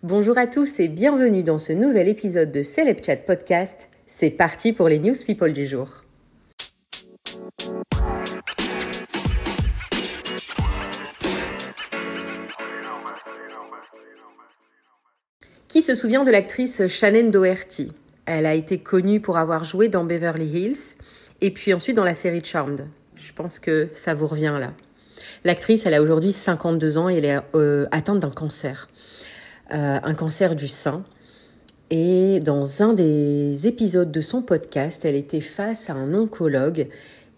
Bonjour à tous et bienvenue dans ce nouvel épisode de Celeb Chat Podcast. C'est parti pour les news people du jour. Qui se souvient de l'actrice Shannen Doherty ? Elle a été connue pour avoir joué dans Beverly Hills et puis ensuite dans la série Charmed. Je pense que ça vous revient là. L'actrice, elle a aujourd'hui 52 ans et elle est atteinte d'un cancer. Un cancer du sein. Et dans un des épisodes de son podcast, elle était face à un oncologue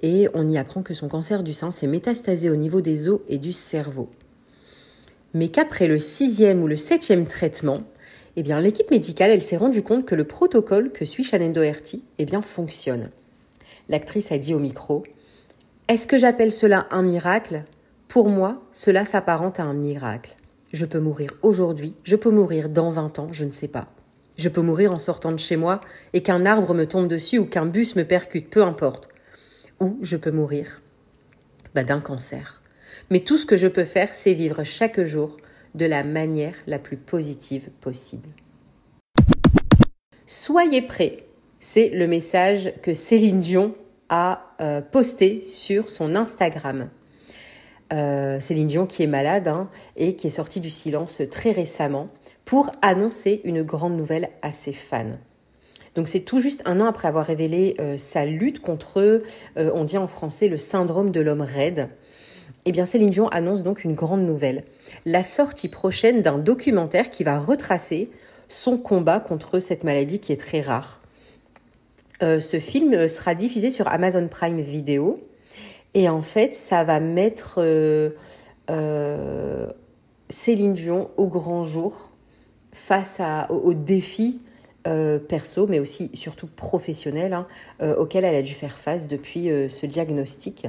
et on y apprend que son cancer du sein s'est métastasé au niveau des os et du cerveau. Mais qu'après le 6e ou le 7e traitement, l'équipe médicale elle s'est rendue compte que le protocole que suit Shannen Doherty fonctionne. L'actrice a dit au micro « Est-ce que j'appelle cela un miracle ? Pour moi, cela s'apparente à un miracle. Je peux mourir aujourd'hui, je peux mourir dans 20 ans, je ne sais pas. Je peux mourir en sortant de chez moi et qu'un arbre me tombe dessus ou qu'un bus me percute, peu importe. Ou je peux mourir d'un cancer. Mais tout ce que je peux faire, c'est vivre chaque jour de la manière la plus positive possible. » Soyez prêts, c'est le message que Céline Dion a posté sur son Instagram. Céline Dion qui est malade et qui est sortie du silence très récemment pour annoncer une grande nouvelle à ses fans. Donc c'est tout juste un an après avoir révélé sa lutte contre, on dit en français, le syndrome de l'homme raide. Céline Dion annonce donc une grande nouvelle. La sortie prochaine d'un documentaire qui va retracer son combat contre cette maladie qui est très rare. Ce film sera diffusé sur Amazon Prime Video. Et en fait, ça va mettre Céline Dion au grand jour face aux défis perso, mais aussi surtout professionnels auxquels elle a dû faire face depuis ce diagnostic.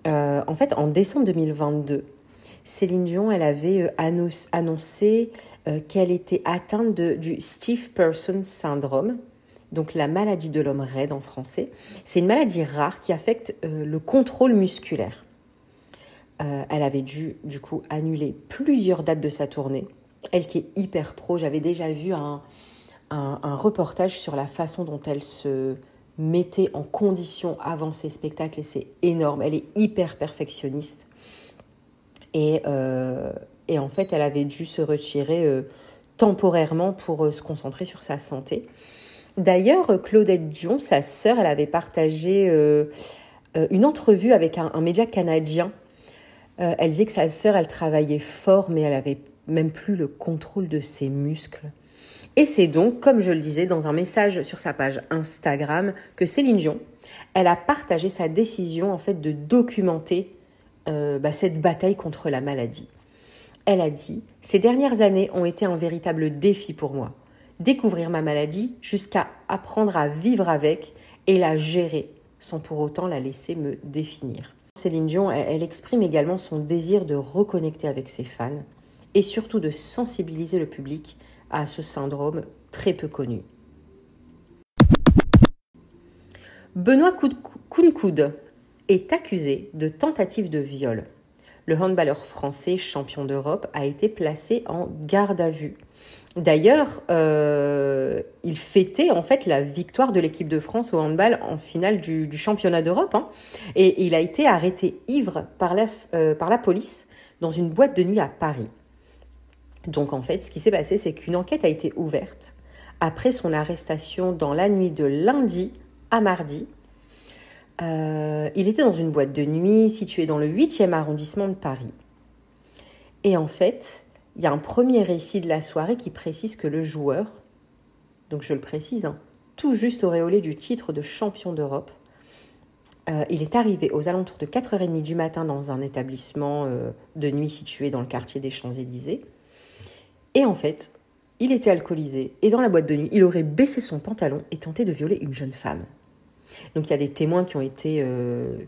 En fait, en décembre 2022, Céline Dion elle avait annoncé qu'elle était atteinte du Stiff Person Syndrome. Donc la maladie de l'homme raide en français. C'est une maladie rare qui affecte le contrôle musculaire. Elle avait dû du coup annuler plusieurs dates de sa tournée. Elle qui est hyper pro, j'avais déjà vu un reportage sur la façon dont elle se mettait en condition avant ses spectacles et c'est énorme. Elle est hyper perfectionniste. Et en fait, elle avait dû se retirer temporairement pour se concentrer sur sa santé. D'ailleurs, Claudette Dion, sa sœur, elle avait partagé une entrevue avec un média canadien. Elle disait que sa sœur, elle travaillait fort, mais elle avait même plus le contrôle de ses muscles. Et c'est donc, comme je le disais, dans un message sur sa page Instagram, que Céline Dion, elle a partagé sa décision en fait de documenter cette bataille contre la maladie. Elle a dit « Ces dernières années ont été un véritable défi pour moi. Découvrir ma maladie jusqu'à apprendre à vivre avec et la gérer sans pour autant la laisser me définir. » Céline Dion, elle exprime également son désir de reconnecter avec ses fans et surtout de sensibiliser le public à ce syndrome très peu connu. Benoît Kounkoud est accusé de tentative de viol. Le handballeur français champion d'Europe a été placé en garde à vue. D'ailleurs, il fêtait en fait la victoire de l'équipe de France au handball en finale du championnat d'Europe. Et il a été arrêté ivre par la police dans une boîte de nuit à Paris. Donc en fait, ce qui s'est passé, c'est qu'une enquête a été ouverte après son arrestation dans la nuit de lundi à mardi. Il était dans une boîte de nuit située dans le 8e arrondissement de Paris. Et en fait, il y a un premier récit de la soirée qui précise que le joueur, donc je le précise, tout juste auréolé du titre de champion d'Europe, il est arrivé aux alentours de 4h30 du matin dans un établissement de nuit situé dans le quartier des Champs-Élysées. Et en fait, il était alcoolisé et dans la boîte de nuit, il aurait baissé son pantalon et tenté de violer une jeune femme. Donc il y a des témoins qui ont été,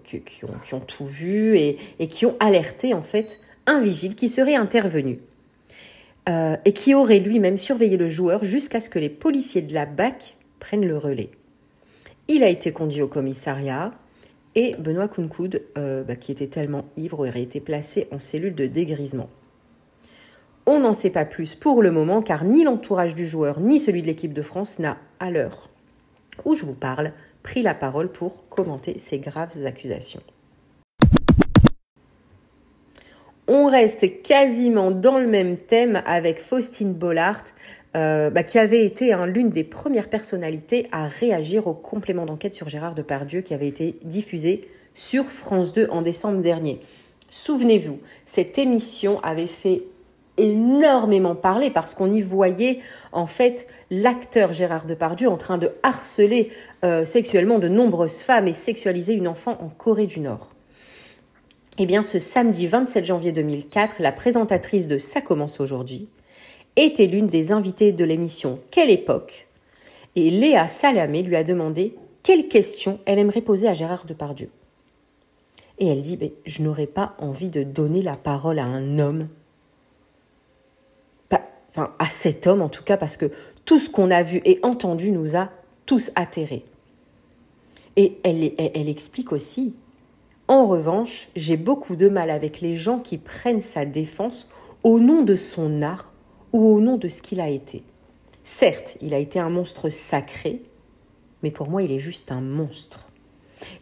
qui ont tout vu et qui ont alerté en fait un vigile qui serait intervenu. Et qui aurait lui-même surveillé le joueur jusqu'à ce que les policiers de la BAC prennent le relais. Il a été conduit au commissariat et Benoît Kounkoud, qui était tellement ivre, aurait été placé en cellule de dégrisement. On n'en sait pas plus pour le moment car ni l'entourage du joueur ni celui de l'équipe de France n'a, à l'heure où je vous parle, pris la parole pour commenter ces graves accusations. On reste quasiment dans le même thème avec Faustine Bollaert, qui avait été l'une des premières personnalités à réagir au complément d'enquête sur Gérard Depardieu qui avait été diffusé sur France 2 en décembre dernier. Souvenez-vous, cette émission avait fait énormément parler parce qu'on y voyait en fait l'acteur Gérard Depardieu en train de harceler sexuellement de nombreuses femmes et sexualiser une enfant en Corée du Nord. Eh bien, ce samedi 27 janvier 2004, la présentatrice de Ça commence aujourd'hui était l'une des invitées de l'émission Quelle époque ? Et Léa Salamé lui a demandé quelles questions elle aimerait poser à Gérard Depardieu. Et elle dit « Je n'aurais pas envie de donner la parole à un homme. » Enfin, à cet homme en tout cas, parce que tout ce qu'on a vu et entendu nous a tous atterrés. Et elle explique aussi, en revanche, j'ai beaucoup de mal avec les gens qui prennent sa défense au nom de son art ou au nom de ce qu'il a été. Certes, il a été un monstre sacré, mais pour moi, il est juste un monstre.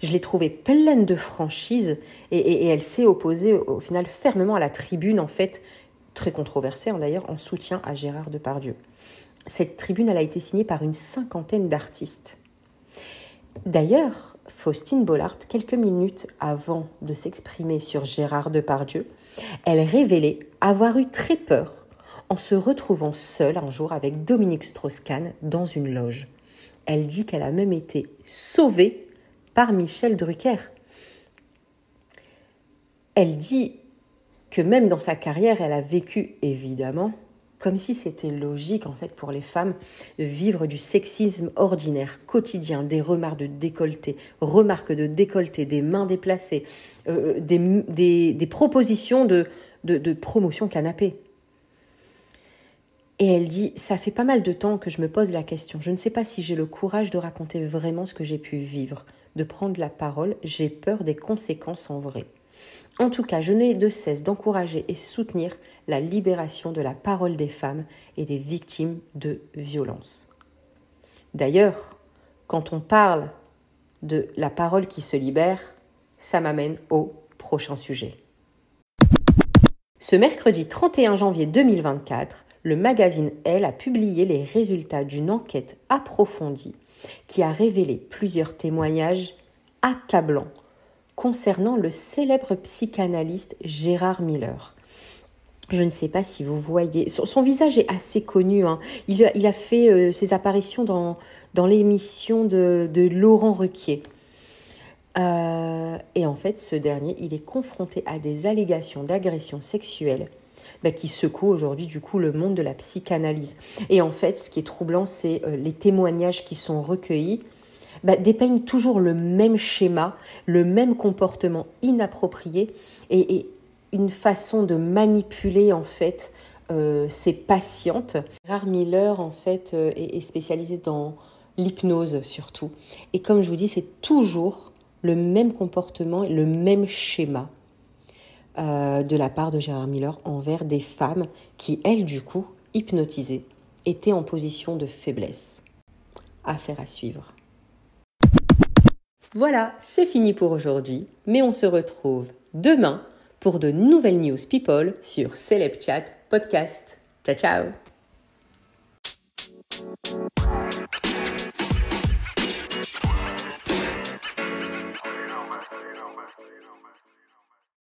Je l'ai trouvée pleine de franchise et elle s'est opposée au final fermement à la tribune, en fait, très controversée d'ailleurs, en soutien à Gérard Depardieu. Cette tribune, elle a été signée par une 50aine d'artistes. D'ailleurs, Faustine Bollaert, quelques minutes avant de s'exprimer sur Gérard Depardieu, elle révélait avoir eu très peur en se retrouvant seule un jour avec Dominique Strauss-Kahn dans une loge. Elle dit qu'elle a même été sauvée par Michel Drucker. Elle dit que même dans sa carrière, elle a vécu, évidemment, comme si c'était logique en fait pour les femmes de vivre du sexisme ordinaire, quotidien, des remarques de décolleté, des mains déplacées, des propositions de promotion canapé. Et elle dit, ça fait pas mal de temps que je me pose la question. Je ne sais pas si j'ai le courage de raconter vraiment ce que j'ai pu vivre, de prendre la parole. J'ai peur des conséquences en vrai. En tout cas, je n'ai de cesse d'encourager et soutenir la libération de la parole des femmes et des victimes de violences. D'ailleurs, quand on parle de la parole qui se libère, ça m'amène au prochain sujet. Ce mercredi 31 janvier 2024, le magazine Elle a publié les résultats d'une enquête approfondie qui a révélé plusieurs témoignages accablants concernant le célèbre psychanalyste Gérard Miller. Je ne sais pas si vous voyez, son visage est assez connu. Il a fait ses apparitions dans l'émission de Laurent Ruquier. Et en fait, ce dernier, il est confronté à des allégations d'agression sexuelle qui secouent aujourd'hui du coup le monde de la psychanalyse. Et en fait, ce qui est troublant, c'est les témoignages qui sont recueillis dépeignent toujours le même schéma, le même comportement inapproprié et une façon de manipuler en fait ses patientes. Gérard Miller en fait est spécialisé dans l'hypnose surtout. Et comme je vous dis, c'est toujours le même comportement et le même schéma de la part de Gérard Miller envers des femmes qui, elles, du coup, hypnotisées, étaient en position de faiblesse. Affaire à suivre. Voilà, c'est fini pour aujourd'hui, mais on se retrouve demain pour de nouvelles news people sur Celeb Chat Podcast. Ciao, ciao!